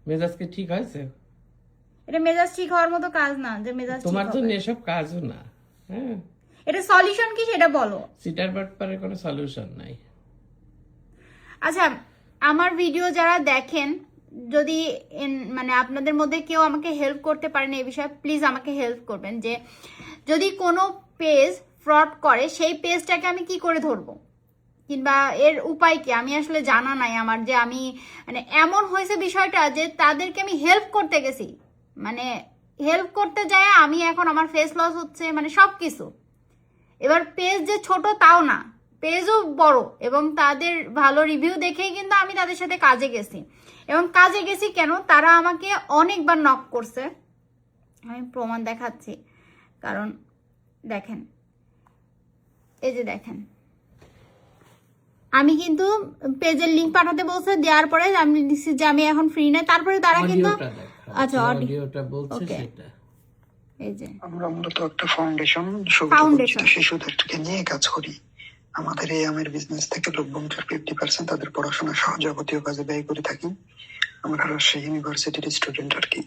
মেজাজ কি ঠিক হয়েছে? এটা মেজাজ ঠিক হওয়ার মতো কাজ না যে মেজাজ তোমার ঠিক জন্য হবে। এসব কাজও না। হ্যাঁ, এটা সলিউশন কি সেটা বলো। সিটার বাটপারের কোনো সলিউশন নাই। আচ্ছা, আমার ভিডিও যারা দেখেন, যদি মানে আপনাদের মধ্যে কেউ আমাকে হেল্প করতে পারেন এই বিষয়ে, প্লিজ আমাকে হেল্প করবেন। যে যদি কোনো পেজ ফ্রড করে, সেই পেজটাকে আমি কি করে ধরবো, কিংবা এর উপায় কি, আমি আসলে জানা নাই আমার। যে আমি মানে এমন হয়েছে বিষয়টা যে তাদেরকে আমি হেল্প করতে গেছি, মানে হেল্প করতে যায় আমি এখন আমার ফেস লস হচ্ছে, মানে সব কিছু। এবার পেজ যে ছোট তাও না, পেজও বড়, এবং তাদের ভালো রিভিউ দেখেই কিন্তু আমি তাদের সাথে কাজে গেছি। এবং কাজে গেছি কেন, তারা আমাকে অনেকবার নক করছে, আমি প্রমাণ দেখাচ্ছি। কারণ দেখেন, এই যে দেখেন, আমি কিন্তু পেজের লিংক পাঠাতে বলছে, দেওয়ার পরে আমি দিচ্ছি যে আমি এখন ফ্রি নাই, তারপরে তারা কিন্তু আচ্ছা অডিওটা বলছে সেটা। এই যে আমরা মূলত একটা ফাউন্ডেশন সুবিধাবঞ্চিত শিশুদেরকে নিয়ে কাজ করি। আমাদের এই আমের বিজনেস থেকে লভ্যাংশের 50% তাদের পড়াশোনা সহ যাবতীয় কাজে ব্যয় করে থাকি। আমরা রাজশাহী ইউনিভার্সিটির স্টুডেন্ট আর কি।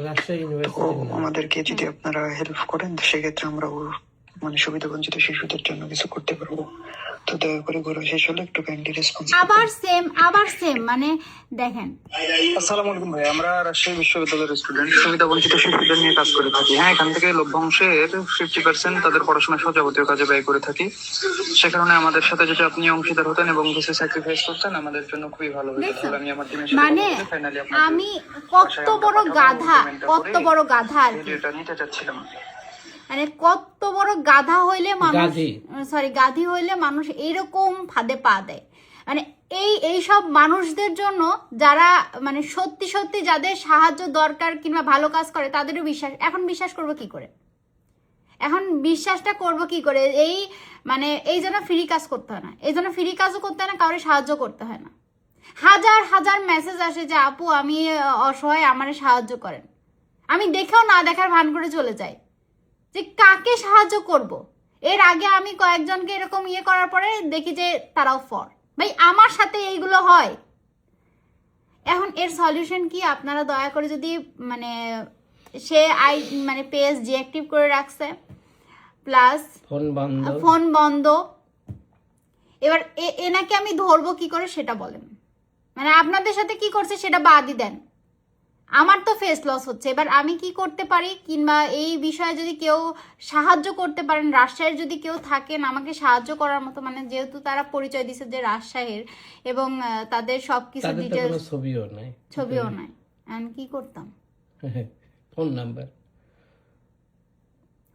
রাজশাহী তো ইউনিভার্সিটি আমাদেরকে যদি আপনারা হেল্প করেন, সেক্ষেত্রে আমরা মানে সুবিধাবঞ্চিত শিশুদের জন্য কিছু করতে পারবো। তো দয়া করে ঘোরা শেষ হলে একটু কাইন্ডলি রেসপন্স। আবার সেম মানে দেখেন। আসসালামু আলাইকুম ভাই, আমরা রাজশাহী বিশ্ববিদ্যালয়ের স্টুডেন্ট, সুবিধাবঞ্চিত শিশুদের নিয়ে কাজ করে থাকি। হ্যাঁ, এখান থেকে লভ্যাংশের 50% তাদের পড়াশোনা সহ যাবতীয় কাজে ব্যয় করে থাকি। সে কারণে আমাদের সাথে যদি আপনি অংশীদার হতেন এবং কিছু স্যাক্রিফাইস করতেন, আমাদের জন্য খুবই ভালো হতো। তাহলে আমি আমার টিমের সাথে মানে ফাইনালি আমি কত বড় গাধা, কত বড় গাধা আর কি, ভিডিওটা নিতে চাচ্ছিলাম। মানে কত বড় গাধা হইলে মানুষ, সরি গাধি হইলে মানুষ এইরকম ফাঁদে পা দেয়। মানে এইসব মানুষদের জন্য, যারা মানে সত্যি সত্যি যাদের সাহায্য দরকার কিংবা ভালো কাজ করে, তাদেরও বিশ্বাস করবো কি করে, এখন বিশ্বাসটা করবো কি করে? মানে এই জন্য ফ্রি কাজ করতে হয় না, এই জন্য ফ্রি কাজও করতে হয় না, কাউরে সাহায্য করতে হয় না। হাজার হাজার মেসেজ আসে যে আপু আমি অসহায়, আমারে সাহায্য করেন। আমি দেখেও না দেখার ভান করে চলে যাই যে কাকে সাহায্য করব। এর আগে আমি কয়েকজনকে এরকম করার পরে দেখি যে তারাও ফর। ভাই আমার সাথে এইগুলো হয়। এখন এর সলিউশন কি? আপনারা দয়া করে যদি মানে সে মানে পেজ ডিঅ্যাক্টিভ করে রাখছে, প্লাস ফোন বন্ধ, এবার এনাকে আমি ধরবো কি করে সেটা বলেন। মানে আপনাদের সাথে কি করছে সেটা বাদই দেন, আমার তো ফেস লস হচ্ছে। এবার আমি কি করতে পারি, কিংবা এই বিষয়ে যদি কেউ সাহায্য করতে পারেন, রাজশাহীর যদি কেউ থাকেন আমাকে সাহায্য করার মতো, মানে যেহেতু তারা পরিচয় দিছে যে রাজশাহীর, এবং তাদের সবকিছু ডিটেইলস, ছবিও নাই, আমি কি করতাম?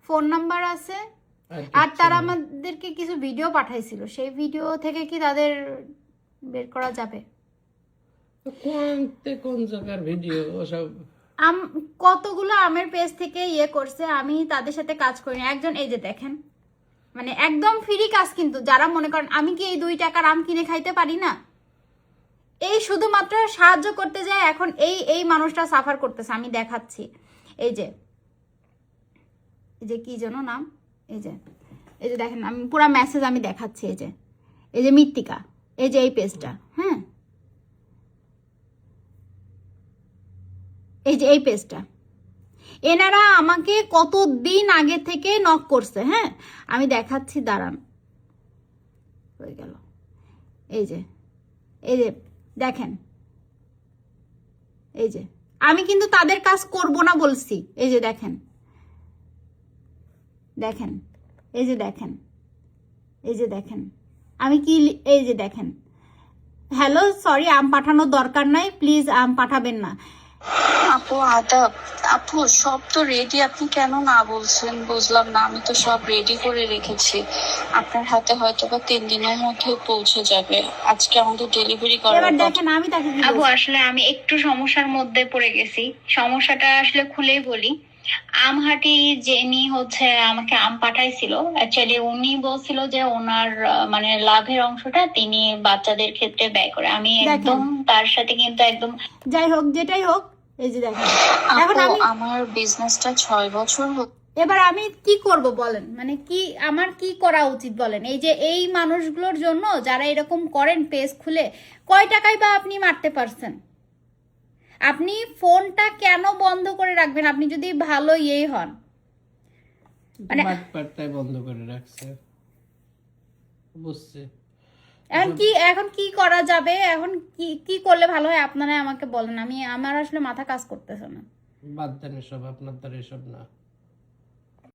ফোন নাম্বার আছে, আর তারা আমাদেরকে কিছু ভিডিও পাঠাইছিল, সেই ভিডিও থেকে কি তাদের বের করা যাবে? কোন জায়গার ভিডিও ওসব? কতগুলো আমের পেজ থেকে করছে, আমি তাদের সাথে কাজ করিনি। একজন এই যে দেখেন, মানে একদম ফ্রি কাজ, কিন্তু যারা মনে করেন আমি কি এই 2 টাকার আম কিনে খাইতে পারি না, এই শুধুমাত্র সাহায্য করতে যায়, এখন এই মানুষটা সাফার করতেছে। আমি দেখাচ্ছি, এই যে কি যেন নাম, এই যে দেখেন, আমি পুরো মেসেজ আমি দেখাচ্ছি। এই যে মৃত্তিকা, এই যে এই পেজটা, হ্যাঁ, এই যে এই পেজটা, এনারা আমাকে কতদিন আগে থেকে নক করছে। হ্যাঁ, আমি দেখাচ্ছি, দাঁড়ান, হয়ে গেল। এই যে দেখেন, এই যে আমি কিন্তু তাদের কাজ করব না বলছি। এই যে দেখেন, এই যে দেখেন, আমি কি, এই যে দেখেন, হ্যালো সরি আম পাঠানোর দরকার নাই, প্লিজ আম পাঠাবেন না। আপু আদাব। আপু সব তো রেডি, আপনি কেন না বলছেন বুঝলাম না। আমি তো সব রেডি করে রেখেছি, আপনার হাতে হয়তো বা 3 দিনের মধ্যে পৌঁছে যাবে। আজকে আমাদের ডেলিভারি করার। এবার দেখেন আমি তাকে কি বলছি। আপু আসলে আমি একটু সমস্যার মধ্যে পড়ে গেছি, সমস্যাটা আসলে খুলেই বলি। আমহাটি যিনি হচ্ছে আমাকে আম পাঠাইছিল, অ্যাকচুয়ালি উনি বলছিল যে ওনার মানে লাভের অংশটা তিনি বাচ্চাদের ক্ষেত্রে ব্যয় করে। আমি একদম তার সাথে কিন্তু একদম, যাই হোক যেটাই হোক, এই যে দেখেন, এখন আমার বিজনেসটা 6 বছর। এবার আমি কি করব বলেন, মানে কি আমার কি করা উচিত বলেন? এই যে এই মানুষগুলোর জন্য যারা এরকম করেন পেজ খুলে, কয় টাকায় বা আপনি মারতে পারছেন? আপনি ফোনটা কেন বন্ধ করে রাখবেন আপনি যদি ভালো ইয়েই হন? মানে- বাটপারটাই বন্ধ করে রাখছে, বুঝছে। এখন কি করা যাবে? এখন কি করলে ভালো হয় আপনারা আমাকে বলেন, আমার আসলে মাথা কাজ করতেছে না। বাদ দেন এসব, আপনার দ্বারা এসব না।